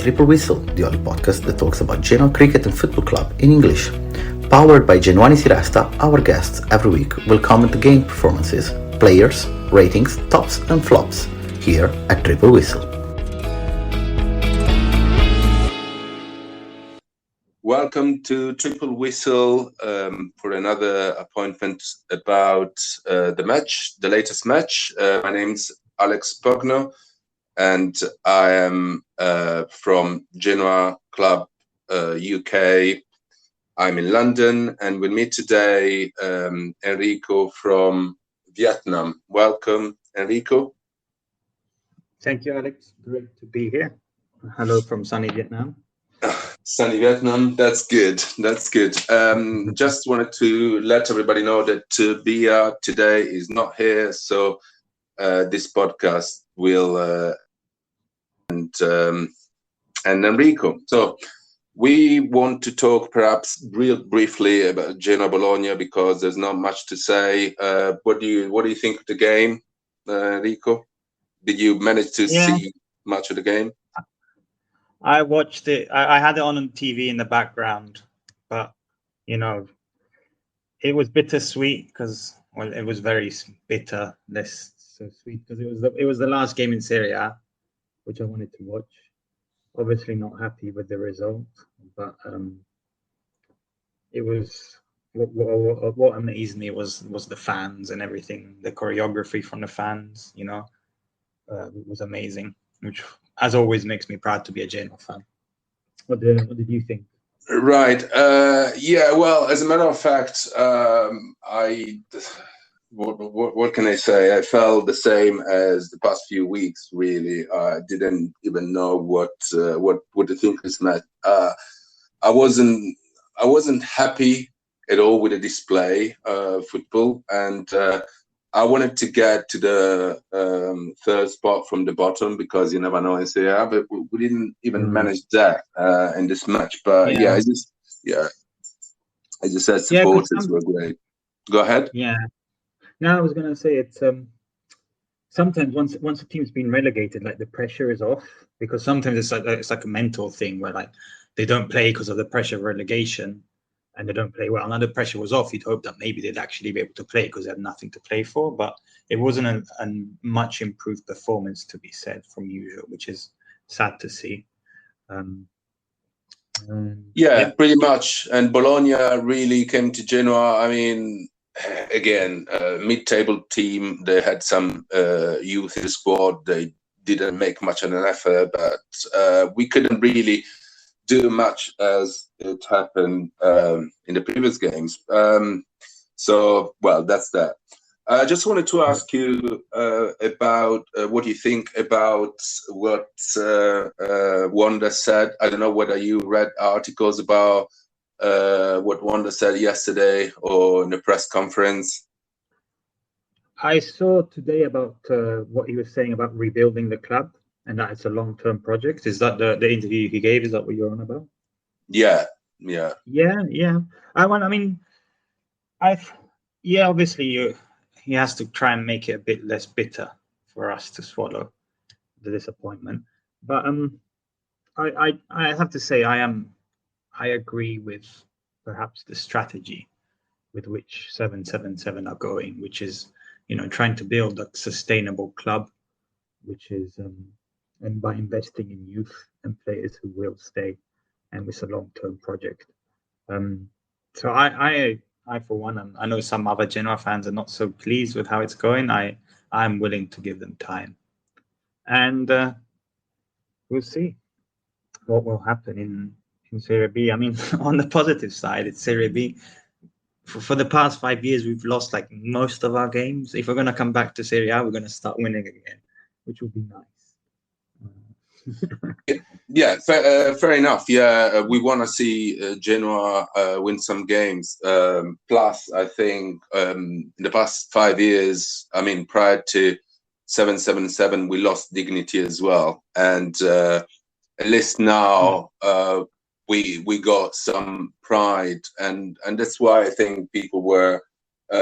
Triple Whistle, the only podcast that talks about Genoa Cricket and Football Club in English. Powered by Genuani Siresta, our guests every week will comment the game performances, players, ratings, tops and flops, here at Triple Whistle. Welcome to Triple Whistle for another appointment about the latest match. My name's Alex Pogno, and I am from Genoa Club UK. I'm in London, and with me today, Enrico from Vietnam. Welcome, Enrico. Thank you, Alex. Great to be here. Hello from sunny Vietnam. Sunny Vietnam, that's good. That's good. Just wanted to let everybody know that Bia today is not here, so this podcast will and Enrico. So we want to talk perhaps real briefly about Genoa-Bologna because there's not much to say. What do you think of the game, Enrico? Did you manage to see much of the game? I watched it. I had it on TV in the background, but it was bittersweet because it was very bitter, less so sweet because it was the last game in Serie A, which I wanted to watch. Obviously, not happy with the result, but it was what amazed me was the fans and everything, the choreography from the fans. It was amazing, which as always makes me proud to be a Genoa fan. What did you think? Right. Well, as a matter of fact, what can I say? I felt the same as the past few weeks. Really, I didn't even know what to think of this match. I wasn't happy at all with the display of football, and I wanted to get to the third spot from the bottom because you never know in Serie A, but we didn't even manage that in this match. But I just said supporters were great. Go ahead. Yeah. No, I was going to say it's sometimes once a team's been relegated, like the pressure is off because sometimes it's like a mental thing where like they don't play because of the pressure of relegation. And they don't play well. Now the pressure was off. You'd hope that maybe they'd actually be able to play because they had nothing to play for. But it wasn't a much improved performance, to be said, from usual, which is sad to see. Pretty much. And Bologna really came to Genoa. I mean, again, mid-table team. They had some youth in the squad. They didn't make much of an effort, but we couldn't really do much as it happened in the previous games. That's that. I just wanted to ask you about what you think about what Wanda said. I don't know whether you read articles about what Wanda said yesterday or in the press conference. I saw today about what he was saying about rebuilding the club. And that it's a long-term project. Is that the interview he gave? Is that what you're on about? Yeah. Obviously, he has to try and make it a bit less bitter for us to swallow the disappointment. But I have to say I agree with perhaps the strategy with which 777 are going, which is trying to build a sustainable club, which is and by investing in youth and players who will stay, and it's a long-term project. So I for one, I know some other Genoa fans are not so pleased with how it's going. I'm willing to give them time, and we'll see what will happen in Serie B. I mean, on the positive side, it's Serie B. For the past 5 years, we've lost like most of our games. If we're going to come back to Serie A, we're going to start winning again, which will be nice. Fair enough. We want to see Genoa win some games. Plus, I think in the past 5 years, I mean, prior to 777, we lost dignity as well. And at least now we got some pride, and that's why I think people were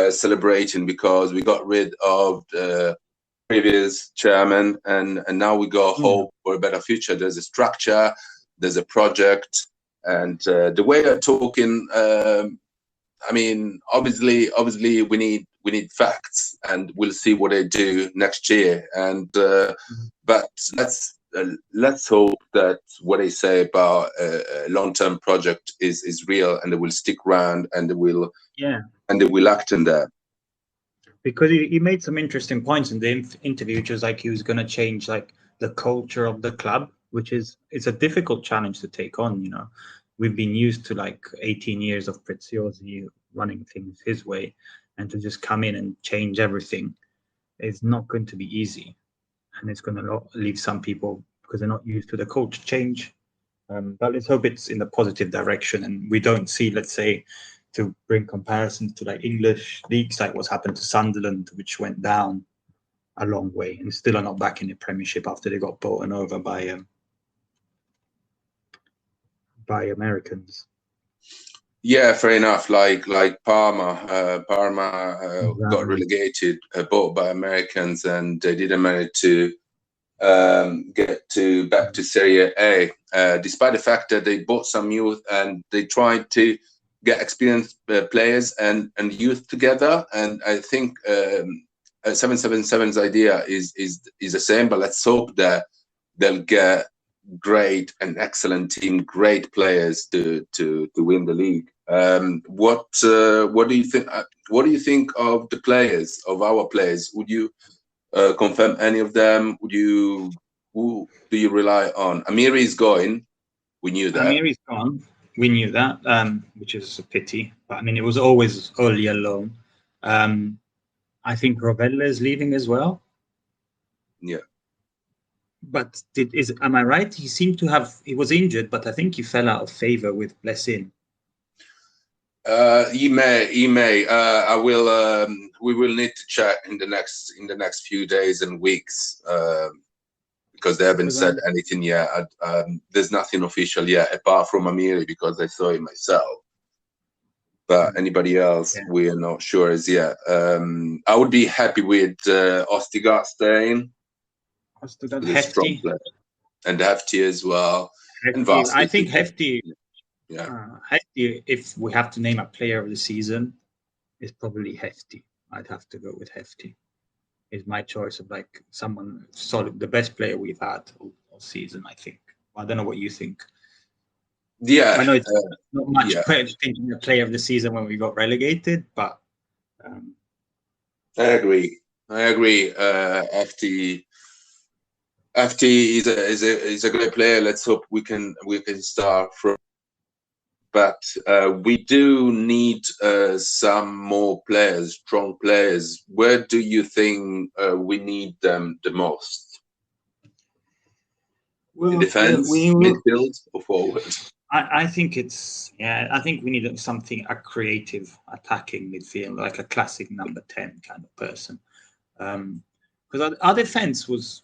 celebrating because we got rid of the previous chairman, and now we got hope for a better future. There's a structure, there's a project, and the way they're talking. I mean, obviously, we need facts, and we'll see what they do next year. And but let's hope that what they say about a long-term project is real, and they will stick around, and they will act in that. Because he made some interesting points in the interview, which was like he was going to change like the culture of the club, which it's a difficult challenge to take on. You know, we've been used to like 18 years of Preziosi running things his way, and to just come in and change everything is not going to be easy, and it's going to leave some people because they're not used to the culture change. But let's hope it's in the positive direction, and we don't see, let's say, to bring comparisons to like English leagues, like what's happened to Sunderland, which went down a long way and still are not back in the Premiership after they got bought over by Americans. Yeah, fair enough. Like Parma got relegated, bought by Americans, and they didn't manage to get back to Serie A, despite the fact that they bought some youth and they tried to get experienced players and youth together. And I think 777's idea is the same, but let's hope that they'll get great and excellent team, great players to win the league. What do you think? What do you think of the players, of our players? Would you confirm any of them? Who do you rely on? Amiri is going. We knew that. Amiri's gone. We knew that, which is a pity. But I mean, it was always early alone. I think Rovella is leaving as well. Yeah. But am I right? He seemed to he was injured, but I think he fell out of favor with Blessin. He may. I will. We will need to check in the next few days and weeks, because they haven't said anything yet. There's nothing official yet, apart from Amiri, because I saw it myself. But anybody else, we are not sure as yet. I would be happy with Ostigard staying. Hefty. And Hefty as well. Hefty, and I think Hefty. Yeah. Hefty, if we have to name a player of the season, is probably Hefty. I'd have to go with Hefty. Is my choice of like someone solid, the best player we've had all season, I think. I don't know what you think. Yeah, I know it's not much thinking the player of the season when we got relegated, but I agree. FT is a great player. Let's hope we can start from. But we do need some more players, strong players. Where do you think we need them the most? In defense, midfield, or forward? I think I think we need a creative attacking midfield, like a classic number 10 kind of person. Because our defense was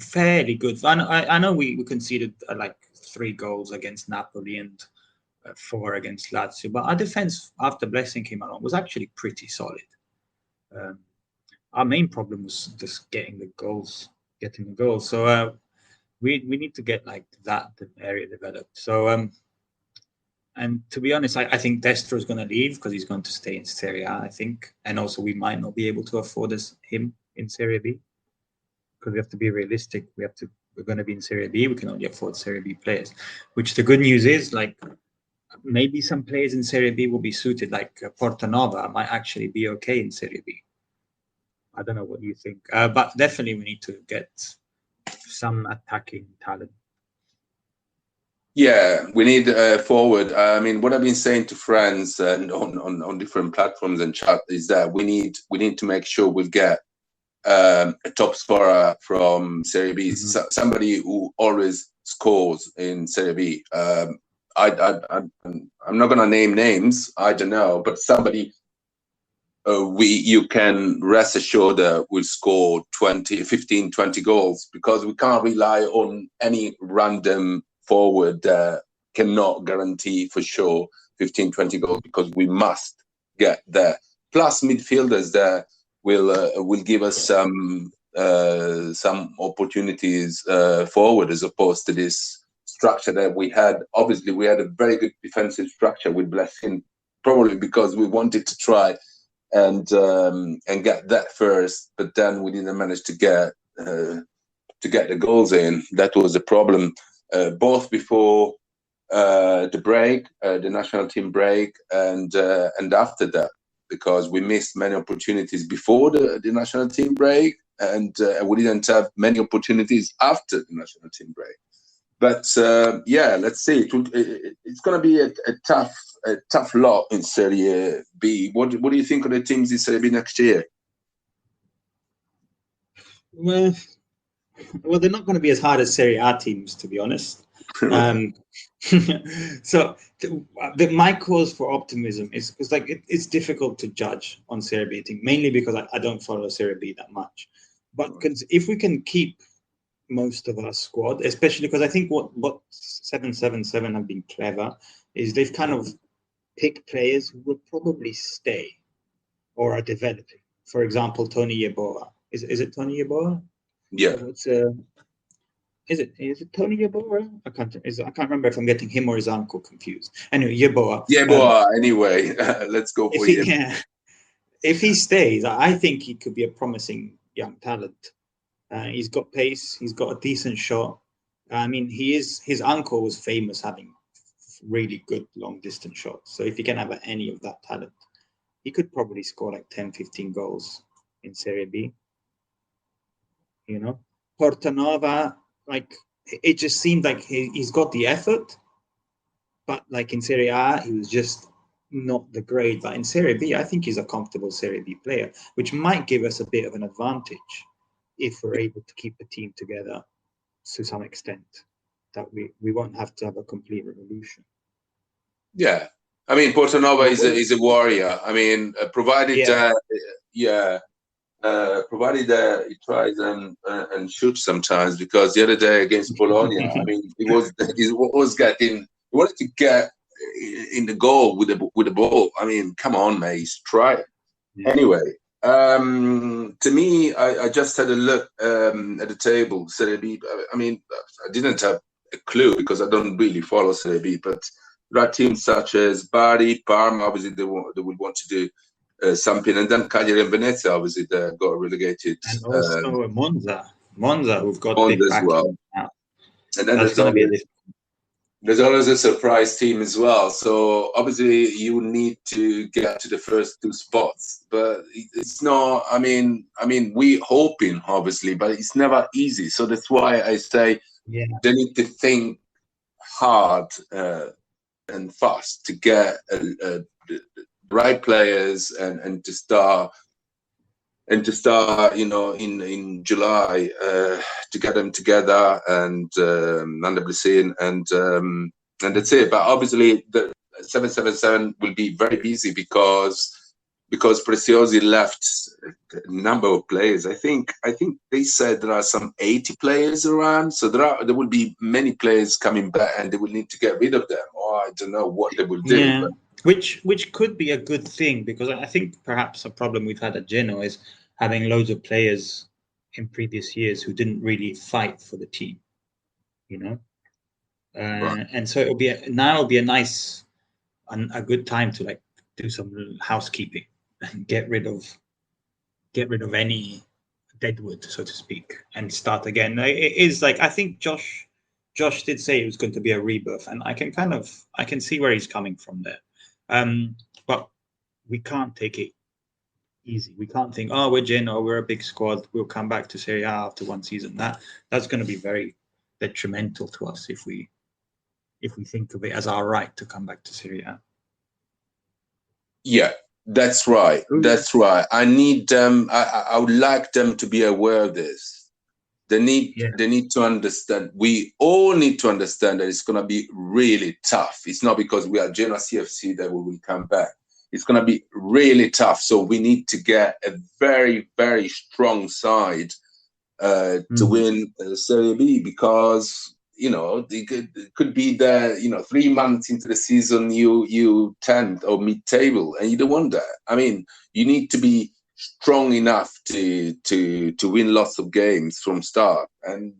fairly good. I know we conceded like 3 goals against Napoli and 4 against Lazio, but our defense after Blessing came along was actually pretty solid. Our main problem was just getting the goals. So we need to get like that area developed. So and to be honest, I think Destro is going to leave because he's going to stay in Serie A, I think, and also we might not be able to afford him in Serie B because we have to be realistic. We're going to be in Serie B. We can only afford Serie B players. Which the good news is, like, maybe some players in Serie B will be suited, like Portanova might actually be okay in Serie B. I don't know what you think, but definitely we need to get some attacking talent. Yeah, we need forward. I mean, what I've been saying to friends and on different platforms and chat is that we need to make sure we get a top scorer from Serie B, somebody who always scores in Serie B. I'm not gonna name names. I don't know, but somebody you can rest assured that will score 15, 20 goals, because we can't rely on any random forward that cannot guarantee for sure 15, 20 goals, because we must get there. Plus midfielders that will give us some opportunities forward, as opposed to this structure that we had. Obviously, we had a very good defensive structure with Blessing, probably because we wanted to try and get that first, but then we didn't manage to get the goals in. That was a problem, both before the break, the national team break, and after that, because we missed many opportunities before the national team break, and we didn't have many opportunities after the national team break. But yeah, let's see. It's going to be a tough lot in Serie B. What do you think of the teams in Serie B next year? Well, they're not going to be as hard as Serie A teams, to be honest. So my cause for optimism is because it's difficult to judge on Serie B team, mainly because I don't follow Serie B that much. But if we can keep most of our squad, especially because I think what 777 have been clever is they've kind of picked players who will probably stay or are developing. For example, Tony Yeboah. Is it Tony Yeboah? Yeah. Is it Tony Yeboah? I can't remember if I'm getting him or his uncle confused. Anyway, Yeboah. Yeboah. Anyway, let's go for him. Yeah, if he stays, I think he could be a promising young talent. He's got pace. He's got a decent shot. I mean, his uncle was famous having really good long distance shots. So if he can have any of that talent, he could probably score like 10, 15 goals in Serie B. You know, Portanova, it just seemed like he's got the effort, but like in Serie A, he was just not the grade. But in Serie B, I think he's a comfortable Serie B player, which might give us a bit of an advantage if we're able to keep the team together to some extent, that we won't have to have a complete revolution. Yeah, I mean, Portanova is a warrior. I mean, provided he tries and shoots sometimes, because the other day against Bologna, I mean, he wanted to get in the goal with the ball. I mean, come on, mate, he's trying. Yeah. Anyway, to me, I just had a look at the table, Serie B. I mean, I didn't have a clue because I don't really follow Serie B, but there are teams such as Bari, Parma, obviously they would want to do something, and then Cagliari and Venezia, obviously they got relegated, and also Monza, who've got Monza big as well. Now. And then there's always a surprise team as well. So obviously you need to get to the first two spots, but it's not. I mean, we hoping obviously, but it's never easy. So that's why I say they need to think hard and fast to get the right players and to start, you know, in July to get them together and under Blessing and that's it. But obviously the 777 will be very busy because Preziosi left a number of players. I think they said there are some 80 players around, so there will be many players coming back, and they will need to get rid of them, or I don't know what they will do. Yeah. Which could be a good thing, because I think perhaps a problem we've had at Genoa is having loads of players in previous years who didn't really fight for the team, you know. Right. And so it'll be a nice, a good time to like do some housekeeping and get rid of any deadwood, so to speak, and start again. It is like, I think Josh did say it was going to be a rebirth, and I can see where he's coming from there. But we can't take it easy. We can't think, oh, we're Genoa, we're a big squad, we'll come back to Serie A after one season. That's going to be very detrimental to us if we think of it as our right to come back to Serie A. Yeah, that's right. That's right. I need them. I would like them to be aware of this. They need to understand. We all need to understand that it's going to be really tough. It's not because we are Genoa CFC that we will come back. It's going to be really tough. So we need to get a very, very strong side to win Serie B, because, you know, it could be that, you know, 3 months into the season, you 10th or mid-table, and you don't want that. I mean, you need to be strong enough to win lots of games from start, and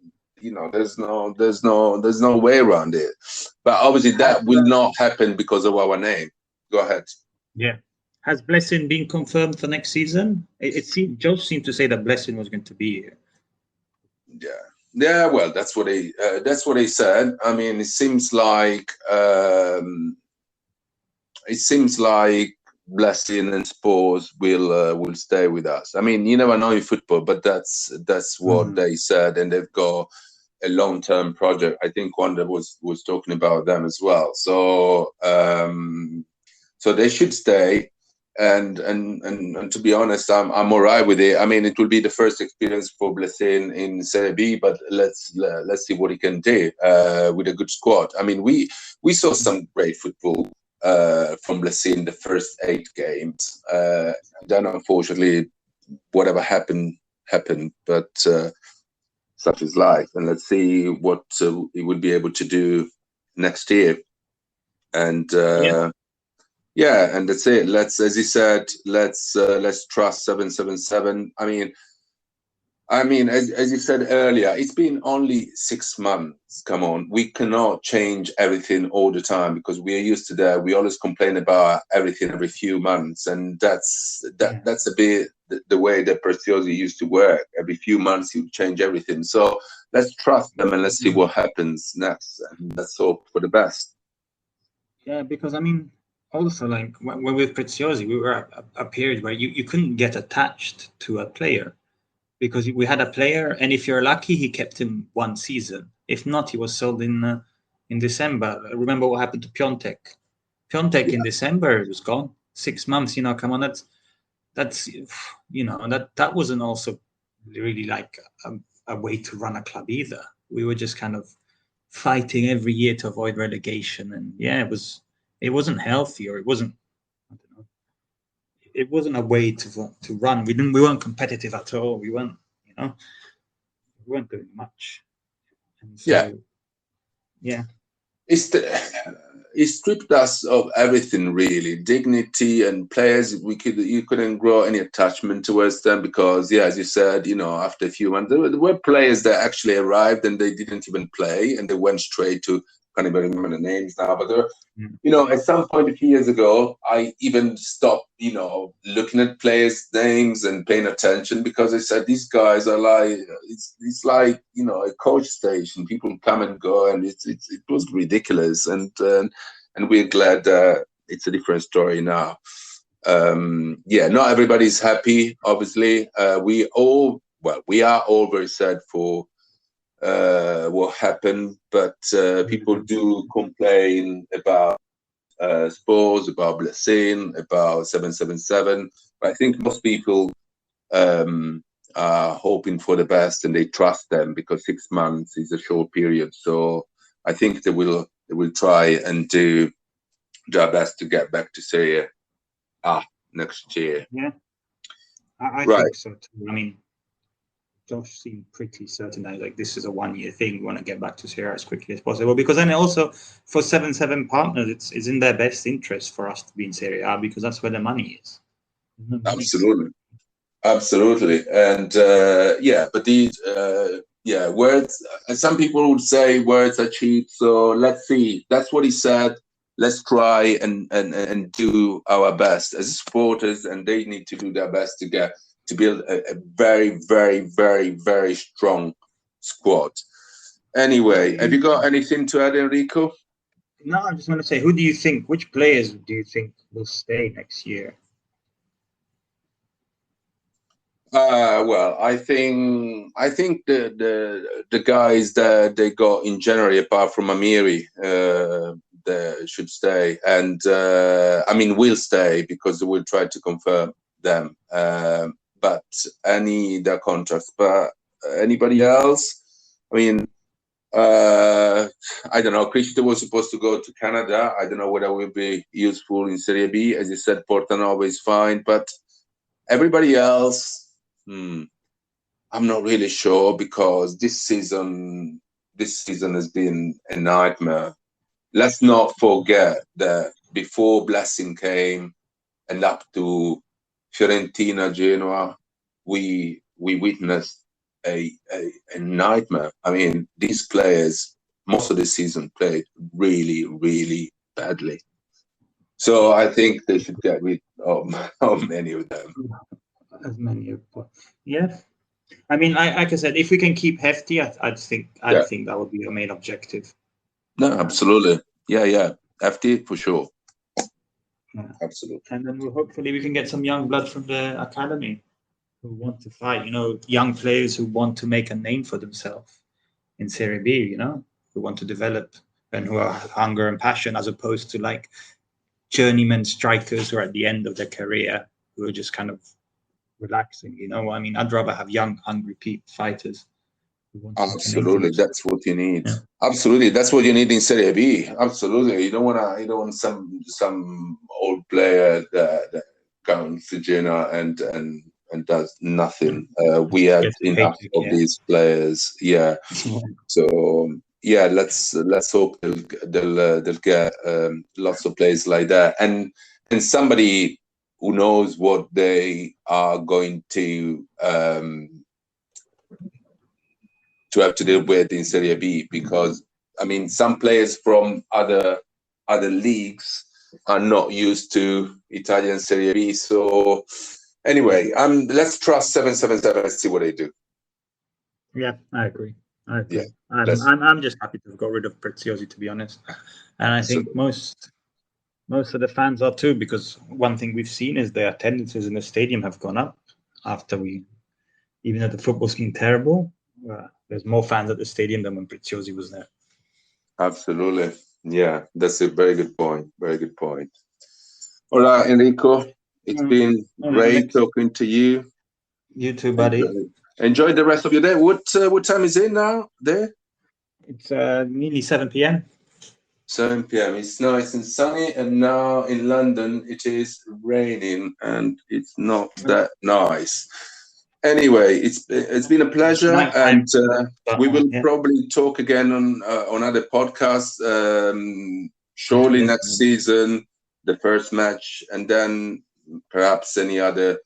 there's no way around it. But obviously that will not happen because of our name. Go ahead. Yeah. Has Blessing been confirmed for next season? Joe seemed to say that Blessing was going to be here. Yeah. Well, that's what he said. I mean, it seems like Blessing and Spurs will stay with us. I mean, you never know in football, but that's what they said, and they've got a long-term project. I think Wanda was talking about them as well. So so they should stay, and to be honest, I'm all right with it. I mean, it will be the first experience for Blessing in Serie B, but let's see what he can do with a good squad. I mean, we saw some great football from Blessing the first 8 games. Then unfortunately, whatever happened, but such is life, and let's see what he will be able to do next year. And and that's it. As he said, let's trust 777. I mean, as you said earlier, it's been only 6 months. Come on, we cannot change everything all the time because we are used to that. We always complain about everything every few months, and that's a bit the way that Preziosi used to work. Every few months, he would change everything. So let's trust them and let's see what happens next, and let's hope for the best. Yeah, because I mean, also like when with Preziosi, we were at a period where you couldn't get attached to a player. Because we had a player, and if you're lucky, he kept him 1 season. If not, he was sold in December. Remember what happened to Piontek? Piontek in December was gone. 6 months. Come on, that's that wasn't also really like a way to run a club either. We were just kind of fighting every year to avoid relegation, and it wasn't healthy, or it wasn't. I don't know. It wasn't a way to run. We weren't competitive at all. We weren't doing much. And so, it stripped us of everything really, dignity and players. You couldn't grow any attachment towards them because, as you said, after a few months, there were players that actually arrived and they didn't even play and they went straight to. Can't even remember the names now, but at some point a few years ago, I even stopped, looking at players' names and paying attention because I said these guys are like it's like a coach station. People come and go, and it was ridiculous. And we're glad it's a different story now. Not everybody's happy. Obviously, we are all very sad for what happened, but people do complain about Spurs, about Blessing, about 777. But I think most people are hoping for the best and they trust them because 6 months is a short period. So I think they will try and do their best to get back to Serie A next year. Yeah, I think so too. I mean, Josh seemed pretty certain that like this is a 1-year thing. We want to get back to Serie A as quickly as possible because then also for 7-7 partners, it's in their best interest for us to be in Serie A because that's where the money is. Absolutely, and but these words. Some people would say words are cheap. So let's see. That's what he said. Let's try and do our best as supporters, and they need to do their best to build a very, very, very, very strong squad. Anyway, have you got anything to add, Enrico? No, I just want to say, which players do you think will stay next year? I think the guys that they got in January, apart from Amiri, they should stay, and will stay because we'll try to confirm them. But their contracts. But anybody else? I don't know. Cristo was supposed to go to Canada. I don't know whether it will be useful in Serie B. As you said, Portanova is fine, but everybody else, I'm not really sure because this season has been a nightmare. Let's not forget that before Blessing came and up to Fiorentina, Genoa, we witnessed a nightmare. I mean, these players, most of the season, played really, really badly. So I think they should get rid of many of them. As many as possible. Yeah. I mean, like I said, if we can keep Hefty, I'd think that would be our main objective. No, absolutely. Yeah. FT for sure. Yeah. Absolutely. And then hopefully we can get some young blood from the academy who want to fight, young players who want to make a name for themselves in Serie B, who want to develop and who are hunger and passion, as opposed to like journeyman strikers who are at the end of their career who are just kind of relaxing. I mean, I'd rather have young, hungry fighters. Absolutely, that's what you need. Yeah. Absolutely, that's what you need in Serie B. Absolutely, you don't want some old player that comes to Genoa and does nothing. We had enough of these players. Yeah. So yeah, let's hope they'll get lots of players like that, and somebody who knows what they are going to have to deal with in Serie B, because I mean, some players from other leagues are not used to Italian Serie B. So anyway, let's trust 777 and see what they do. Yeah, I agree. Yeah, I'm just happy to have got rid of Preziosi, to be honest, and I think most of the fans are too, because one thing we've seen is the attendances in the stadium have gone up after even though the football's been terrible. There's more fans at the stadium than when Preziosi was there. Absolutely. Yeah, that's a very good point. Very good point. All right, Enrico, it's been great talking to you. You too, buddy. Enjoy the rest of your day. What time is it now there? It's nearly 7 p.m. 7 p.m. It's nice and sunny, and now in London it is raining and it's not that nice. Anyway, it's been a pleasure, and we will probably talk again on other podcasts. Surely next season, the first match, and then perhaps any other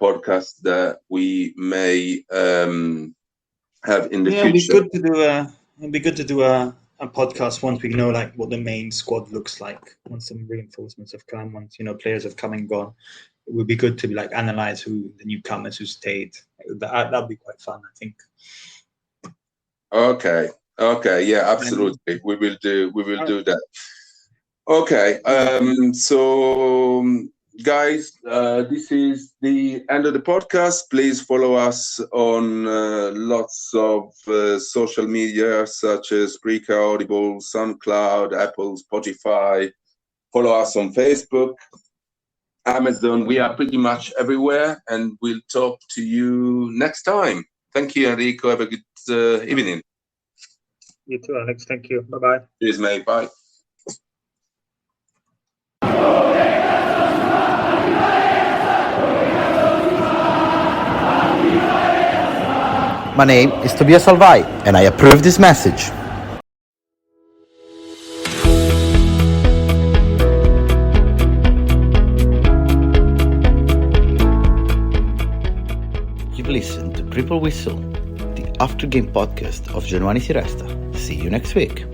podcast that we may have in the future. It'd be good to do a podcast once we know like what the main squad looks like. Once some reinforcements have come, once players have come and gone. It would be good to like analyze who the newcomers who stayed. That'd be quite fun, I think. Okay, yeah, absolutely. We will do that. Okay, so guys, this is the end of the podcast. Please follow us on lots of social media such as Spreaker, Audible, SoundCloud, Apple, Spotify. Follow us on Facebook, Amazon. We are pretty much everywhere, and we'll talk to you next time. Thank you, Enrico. Have a good evening. You too, Alex. Thank you. Bye-bye. Cheers, mate. Bye. My name is Tobias Salvai, and I approve this message. You've listened to Triple Whistle, the after-game podcast of Genoa-Bologna. See you next week.